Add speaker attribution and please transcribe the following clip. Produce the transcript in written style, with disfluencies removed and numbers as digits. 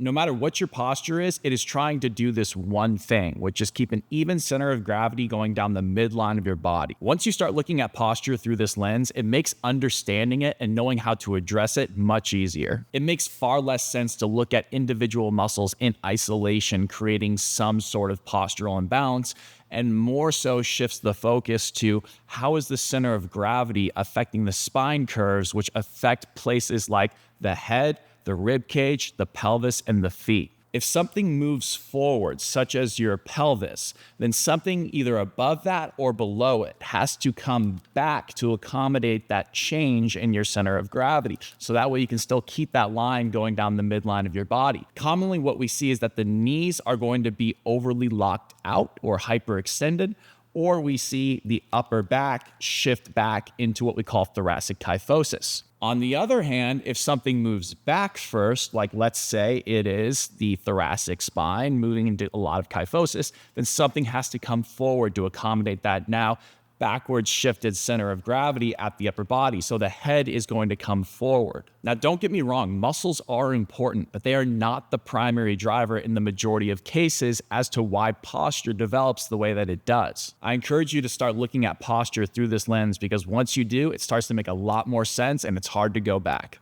Speaker 1: No matter what your posture is, it is trying to do this one thing, which is keep an even center of gravity going down the midline of your body. Once you start looking at posture through this lens, it makes understanding it and knowing how to address it much easier. It makes far less sense to look at individual muscles in isolation, creating some sort of postural imbalance, and more so shifts the focus to how is the center of gravity affecting the spine curves, which affect places like the head, the rib cage, the pelvis, and the feet. If something moves forward, such as your pelvis, then something either above that or below it has to come back to accommodate that change in your center of gravity. So that way you can still keep that line going down the midline of your body. Commonly, what we see is that the knees are going to be overly locked out or hyperextended, or we see the upper back shift back into what we call thoracic kyphosis. On the other hand, if something moves back first, like let's say it is the thoracic spine moving into a lot of kyphosis, then something has to come forward to accommodate that now backwards shifted center of gravity at the upper body. So the head is going to come forward. Now, don't get me wrong, muscles are important, but they are not the primary driver in the majority of cases as to why posture develops the way that it does. I encourage you to start looking at posture through this lens because once you do, it starts to make a lot more sense and it's hard to go back.